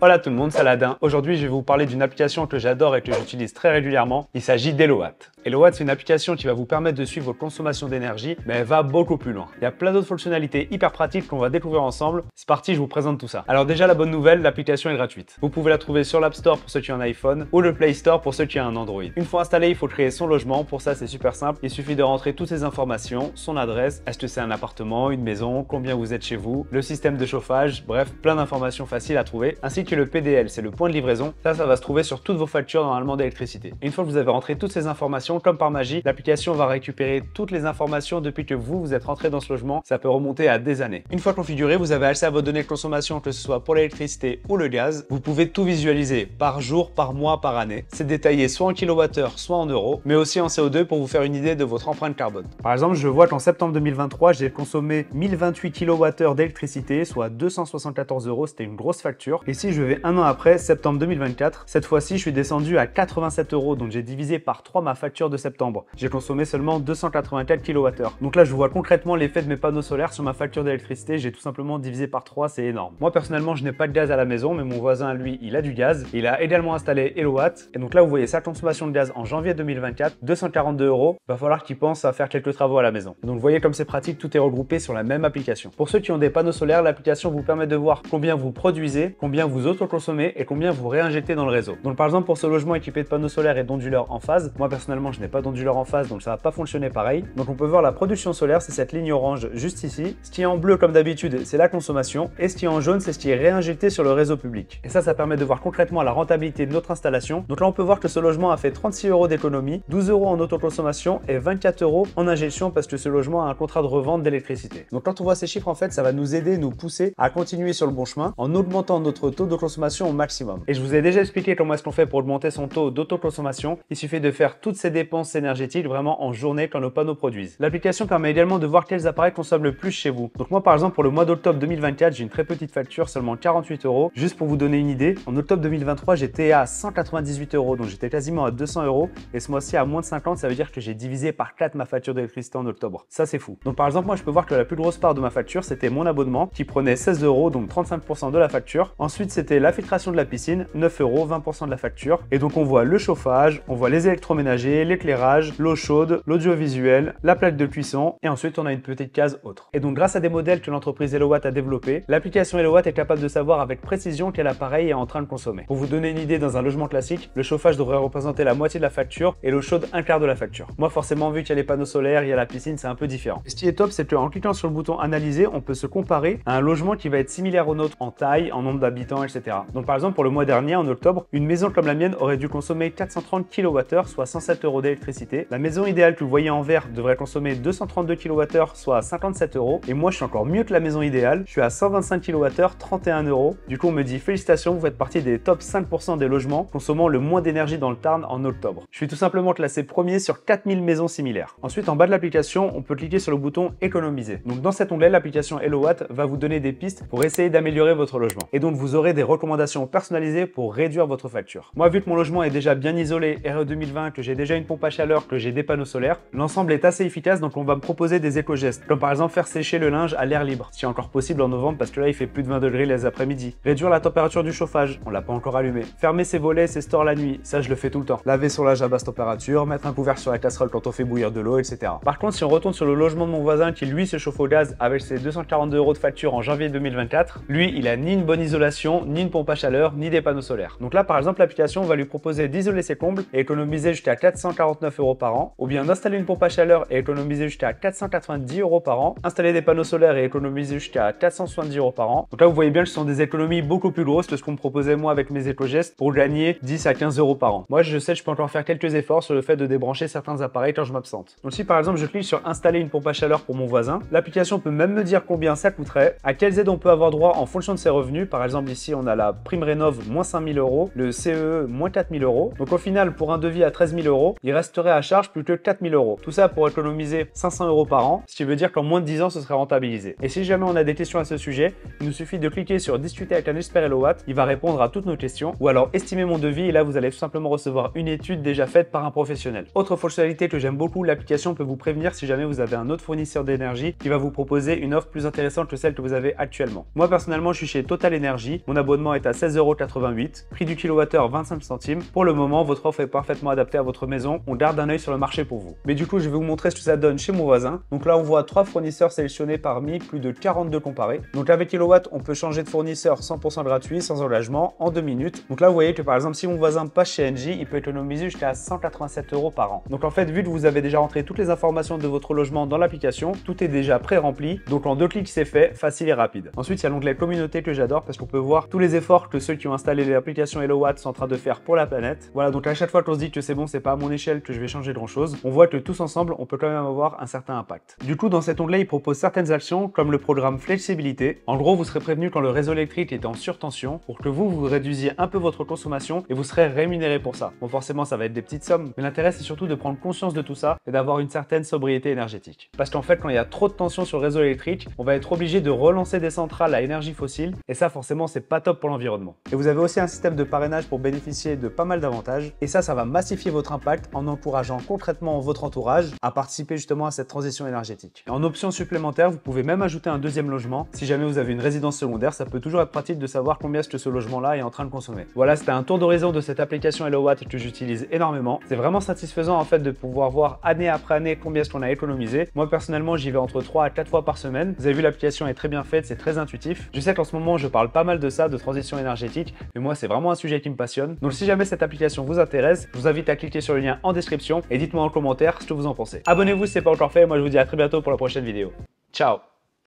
Hola tout le monde, c'est Aladin. Aujourd'hui, je vais vous parler d'une application que j'adore et que j'utilise très régulièrement. Il s'agit d'Elowatt. Elowatt, c'est une application qui va vous permettre de suivre votre consommation d'énergie, mais elle va beaucoup plus loin. Il y a plein d'autres fonctionnalités hyper pratiques qu'on va découvrir ensemble. C'est parti, je vous présente tout ça. Alors déjà, la bonne nouvelle, l'application est gratuite. Vous pouvez la trouver sur l'App Store pour ceux qui ont un iPhone ou le Play Store pour ceux qui ont un Android. Une fois installé, il faut créer son logement. Pour ça, c'est super simple. Il suffit de rentrer toutes ces informations, son adresse, est-ce que c'est un appartement, une maison, combien vous êtes chez vous, le système de chauffage, bref, plein d'informations faciles à trouver, ainsi que le PDL, c'est le point de livraison. Ça va se trouver sur toutes vos factures normalement d'électricité. Une fois que vous avez rentré toutes ces informations, comme par magie, l'application va récupérer toutes les informations depuis que vous êtes rentré dans ce logement. Ça peut remonter à des années. Une fois configuré, vous avez accès à vos données de consommation, que ce soit pour l'électricité ou le gaz. Vous pouvez tout visualiser par jour, par mois, par année. C'est détaillé soit en kilowattheure, soit en euros, mais aussi en CO2 pour vous faire une idée de votre empreinte carbone. Par exemple, je vois qu'en septembre 2023, j'ai consommé 1028 kWh d'électricité, soit 274 €. C'était une grosse facture. Et si je vais un an après, septembre 2024, cette fois-ci, je suis descendu à 87 €. Donc j'ai divisé par 3 ma facture de septembre. J'ai consommé seulement 284 kWh. Donc là, je vois concrètement l'effet de mes panneaux solaires sur ma facture d'électricité. J'ai tout simplement divisé par 3, c'est énorme. Moi, personnellement, je n'ai pas de gaz à la maison, mais mon voisin, lui, il a du gaz. Il a également installé Elowatt. Et donc là, vous voyez sa consommation de gaz en janvier 2024, 242 €. Il va falloir qu'il pense à faire quelques travaux à la maison. Et donc, vous voyez comme c'est pratique, tout est regroupé sur la même application. Pour ceux qui ont des panneaux solaires, l'application vous permet de voir combien vous produisez, combien vous autoconsommez et combien vous réinjectez dans le réseau. Donc, par exemple, pour ce logement équipé de panneaux solaires et d'onduleurs en phase, moi, personnellement, je n'ai pas d'onduleur en phase, donc ça va pas fonctionner pareil. Donc, on peut voir la production solaire, c'est cette ligne orange juste ici. Ce qui est en bleu, comme d'habitude, c'est la consommation. Et ce qui est en jaune, c'est ce qui est réinjecté sur le réseau public. Et ça permet de voir concrètement la rentabilité de notre installation. Donc là, on peut voir que ce logement a fait 36 € d'économie, 12 € en autoconsommation et 24 € en injection parce que ce logement a un contrat de revente d'électricité. Donc quand on voit ces chiffres, en fait, ça va nous aider, nous pousser à continuer sur le bon chemin en augmentant notre taux de consommation au maximum. Et je vous ai déjà expliqué comment est-ce qu'on fait pour augmenter son taux d'autoconsommation. Il suffit de faire toutes ces dépenses énergétiques vraiment en journée quand nos panneaux produisent. L'application permet également de voir quels appareils consomment le plus chez vous. Donc moi, par exemple, pour le mois d'octobre 2024, j'ai une très petite facture, seulement 48 €. Juste pour vous donner une idée, en octobre 2023, j'étais à 198 €, donc j'étais quasiment à 200 €. Et ce mois-ci, à moins de 50, ça veut dire que j'ai divisé par 4 ma facture d'électricité en octobre. Ça, c'est fou. Donc par exemple, moi, je peux voir que la plus grosse part de ma facture, c'était mon abonnement qui prenait 16 €, donc 35% de la facture. Ensuite, c'était la filtration de la piscine, 9 €, 20% de la facture. Et donc on voit le chauffage, on voit les électroménagers, l'éclairage, l'eau chaude, l'audiovisuel, la plaque de cuisson. Et ensuite, on a une petite case autre. Et donc grâce à des modèles que l'entreprise Elowatt a développés, l'application Elowatt est capable de savoir avec précision quel appareil est en train de consommer. Pour vous donner une idée, dans un logement classique, le chauffage devrait représenter la moitié de la facture et l'eau chaude un quart de la facture. Moi, forcément, vu qu'il y a les panneaux solaires, il y a la piscine, c'est un peu différent. Et ce qui est top, c'est qu'en cliquant sur le bouton analyser, on peut se comparer à un logement qui va être similaire au nôtre en taille, en nombre d'habitants, etc. Donc par exemple, pour le mois dernier, en octobre, une maison comme la mienne aurait dû consommer 430 kWh, soit 107 € d'électricité. La maison idéale que vous voyez en vert devrait consommer 232 kWh, soit 57 €. Et moi, je suis encore mieux que la maison idéale. Je suis à 125 kWh, 31 €. Du coup, on me dit félicitations, vous faites partie des top 5% des logements consommant le moins d'énergie dans le Tarn en octobre. Je suis tout simplement classé premier sur 4000 maisons similaires. Ensuite, en bas de l'application, on peut cliquer sur le bouton économiser. Donc dans cet onglet, l'application Elowatt va vous donner des pistes pour essayer d'améliorer votre logement. Et donc vous aurez des recommandations personnalisées pour réduire votre facture. Moi, vu que mon logement est déjà bien isolé, RE 2020, que j'ai déjà une pompe à chaleur, que j'ai des panneaux solaires, l'ensemble est assez efficace, donc on va me proposer des éco-gestes, comme par exemple faire sécher le linge à l'air libre, si encore possible en novembre parce que là il fait plus de 20 degrés les après-midi. Réduire la température du chauffage, on l'a pas encore allumé. Fermer ses volets et ses stores la nuit, ça je le fais tout le temps. Laver son linge à basse température, mettre un couvert sur la casserole quand on fait bouillir de l'eau, etc. Par contre, si on retourne sur le logement de mon voisin qui lui se chauffe au gaz avec ses 242 € de facture en janvier 2024, lui il a ni une bonne isolation, ni une pompe à chaleur, ni des panneaux solaires. Donc là par exemple, l'application va lui proposer d'isoler ses combles et économiser jusqu'à 449 € par an, ou bien d'installer une pompe à chaleur et économiser jusqu'à 490 € par an, installer des panneaux solaires et économiser jusqu'à 470 € par an. Donc là vous voyez bien que ce sont des économies beaucoup plus grosses que ce qu'on me proposait moi avec mes éco-gestes pour gagner 10 à 15 € par an. Moi je sais que je peux encore faire quelques efforts sur le fait de débrancher certains appareils quand je m'absente. Donc si par exemple je clique sur installer une pompe à chaleur pour mon voisin, l'application peut même me dire combien ça coûterait, à quelles aides on peut avoir droit en fonction de ses revenus. Par exemple ici on a la prime rénov moins 5000 €, le CEE moins 4000 €. Donc au final pour un devis à 13 000 €, il resterait à charge plus que 4000 €. Tout ça pour économiser 500 € par an, ce qui veut dire qu'en moins de 10 ans, ce serait rentabilisé. Et si jamais on a des questions à ce sujet, il nous suffit de cliquer sur discuter avec un expert Hellowatt, il va répondre à toutes nos questions, ou alors estimer mon devis et là vous allez tout simplement recevoir une étude déjà faite par un professionnel. Autre fonctionnalité que j'aime beaucoup, l'application peut vous prévenir si jamais vous avez un autre fournisseur d'énergie qui va vous proposer une offre plus intéressante que celle que vous avez actuellement. Moi personnellement, je suis chez Total Energy, mon abonnement est à 16,88 €, prix du kilowattheure 25 centimes. Pour le moment, votre offre est parfaitement adaptée à votre maison, on garde un œil sur le marché pour vous. Mais du coup, je vais vous montrer ce que ça donne chez mon voisin. Donc là, on voit 3 fournisseurs sélectionnés parmi plus de 42 comparés. Donc avec Kilowatt, on peut changer de fournisseur 100% gratuit, sans engagement, en 2 minutes. Donc là, vous voyez que par exemple, si mon voisin passe chez Engie, il peut économiser jusqu'à 187 € par an. Donc en fait, vu que vous avez déjà rentré toutes les informations de votre logement dans l'application, tout est déjà pré-rempli. Donc en 2 clics, c'est fait, facile et rapide. Ensuite, il y a l'onglet communauté que j'adore parce qu'on peut voir tous les efforts que ceux qui ont installé l'application Hellowatt sont en train de faire pour la planète. Voilà, donc à chaque fois qu'on se dit que c'est bon, c'est pas à mon échelle que je vais changer grand chose, on voit que tous ensemble, on peut quand même avoir un certain impact. Du coup, dans cet onglet, il propose certaines actions comme le programme flexibilité. En gros, vous serez prévenu quand le réseau électrique est en surtension pour que vous réduisiez un peu votre consommation et vous serez rémunéré pour ça. Bon, forcément, ça va être des petites sommes, mais l'intérêt, c'est surtout de prendre conscience de tout ça et d'avoir une certaine sobriété énergétique. Parce qu'en fait, quand il y a trop de tension sur le réseau électrique, on va être obligé de relancer des centrales à énergie fossile et ça, forcément, c'est pas top pour l'environnement. Et vous avez aussi un système de parrainage pour bénéficier de pas mal d'avantages et ça va massifier votre impact en encourageant concrètement votre entourage à participer justement à cette transition énergétique. Et en option supplémentaire, vous pouvez même ajouter un deuxième logement. Si jamais vous avez une résidence secondaire, ça peut toujours être pratique de savoir combien est-ce que ce logement-là est en train de consommer. Voilà, c'était un tour d'horizon de cette application Hellowatt que j'utilise énormément. C'est vraiment satisfaisant en fait de pouvoir voir année après année combien est-ce qu'on a économisé. Moi personnellement, j'y vais entre 3 à 4 fois par semaine. Vous avez vu, l'application est très bien faite, c'est très intuitif. Je sais qu'en ce moment, je parle pas mal de ça, de transition énergétique, mais moi, c'est vraiment un sujet qui me passionne. Donc si jamais cette application vous intéresse, je vous invite à cliquer sur le lien en description et dites-moi en commentaire ce que vous en pensez. Abonnez-vous si ce n'est pas encore fait, moi je vous dis à très bientôt pour la prochaine vidéo. Ciao!